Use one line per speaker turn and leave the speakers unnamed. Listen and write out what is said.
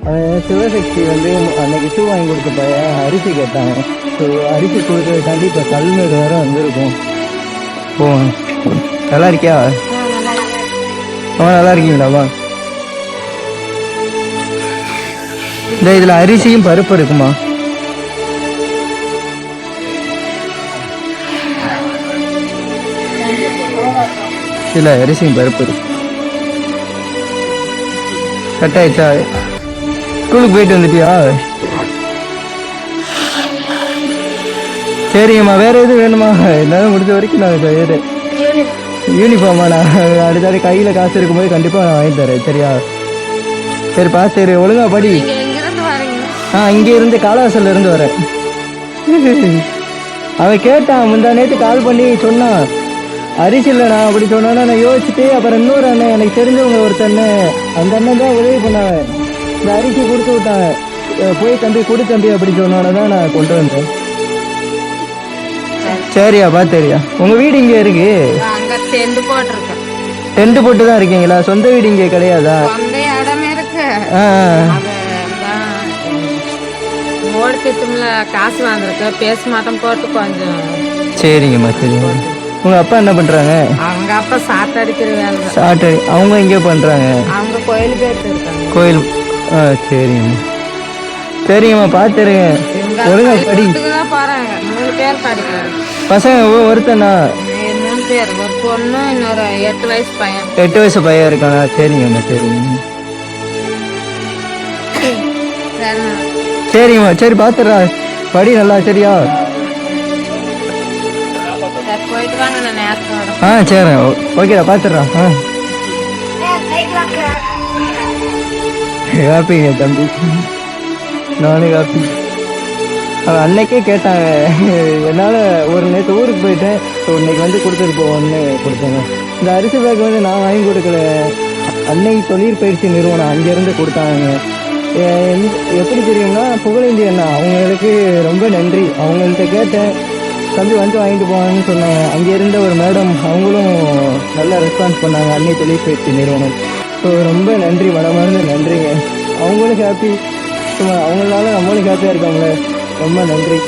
அவன் சிவசக்தி வந்து அன்னைக்கு ஷூ வாங்கி கொடுத்த பையன் அரிசி கேட்டாங்க. ஸோ அரிசி கொடுக்கறதுக்காண்டி இப்போ கல்மேடு வேற வந்திருக்கும். ஓ நல்லா இருக்கியா? நல்லா இருக்கீங்களாப்பா? இந்த இதில் அரிசியும் பருப்பு இருக்குமா? இல்லை அரிசியும் பருப்பு இருக்கு. கட் ஆயிடுச்சா? ஸ்கூலுக்கு போயிட்டு வந்துட்டியா? சரிங்கம்மா, வேற எதுவும் வேணுமா? என்னால முடிஞ்ச வரைக்கும் நான் செய்யறேன். யூனிஃபார்மா? நான் அடுத்தாடி கையில் காசு இருக்கும்போது கண்டிப்பாக நான் வாங்கி தரேன். சரியா? சரிப்பா, சரி ஒழுங்கா படி. இங்கே இருந்து காலவாசல்ல இருந்து வரேன். அவன் கேட்டான், முந்தா நேற்று கால் பண்ணி சொன்னான் அரிசி இல்லைண்ணா அப்படி சொன்னானா. நான் யோசிச்சுட்டு அப்புறம் இன்னொரு அண்ணன் எனக்கு தெரிஞ்சவங்க ஒருத்தண்ணே, அந்த அண்ணன் தான் உதவி பண்ணாங்க. இந்த அரிசி கொடுத்து விட்டாங்க. போய் தம்பி கொடு தம்பி அப்படி சொன்னோட தான் நான் கொண்டு வந்தேன். சரியா பாத்தரியா? உங்க வீடு இங்க இருக்கு? டென்ட் போட்டு தான் இருக்கீங்களா? சொந்த வீடு இங்க கிடையாதா?
காசு வாங்குறதுக்கு பேச மாட்டோம் போட்டு கொஞ்சம்.
சரிங்கம்மா சரிங்கம்மா. உங்க அப்பா என்ன பண்றாங்க?
அவங்க அப்பா சாட்டை அடிக்கிற வேலை.
சாட்டை அவங்க எங்க பண்றாங்க?
அவங்க கோயில் போயிட்டு இருக்காங்க.
கோயில். சரிங்கம்மா சரிங்கம்மா பாத்துருங்க. ஒழுங்கா படி.
போறாங்க 3 பேர் படிக்கிறாங்க
பசங்க. ஒருத்தனா?
3 பேர். ஒரு பொண்ணு, இன்னொரு 8 வயசு பையன்.
8 வயசு பையன் இருக்கானா? சரிங்கம்மா சரிங்கம்மா சரிம்மா. சரி பாத்துறா, படி நல்லா. சரியா?
போயிட்டு வாங்க, நான் நேரத்தோட.
சரி ஓகேடா, பாத்துறா. ஹாப்பிங்க தம்பி, நானும் ஹாப்பி. அவன் அன்னைக்கே கேட்டாங்க, என்னால் ஒரு நேற்று ஊருக்கு போயிட்டேன். ஸோ இன்னைக்கு வந்து கொடுத்துட்டு போவோன்னு கொடுத்தாங்க. இந்த அரிசி பேக் வந்து நான் வாங்கி கொடுக்கல, அன்னை தொழிற்பயிற்சி நிறுவனம் அங்கேருந்து கொடுத்தாங்க. எப்படி தெரியும்னா புகழேந்தி அண்ணா, அவங்களுக்கு ரொம்ப நன்றி. அவங்கள்ட்ட கேட்டேன், தம்பி வந்து வாங்கிட்டு போவாங்கன்னு சொன்னாங்க. அங்கே இருந்த ஒரு மேடம், அவங்களும் நல்லா ரெஸ்பான்ஸ் பண்ணாங்க, அன்னை தொழிற்பயிற்சி நிறுவனம். ஸோ ரொம்ப நன்றி, மனமார்ந்த நன்றிங்க. அவங்களும் ஹாப்பி, அவங்களால நம்மளும் ஹாப்பியாக இருக்காங்களே, ரொம்ப நன்றி.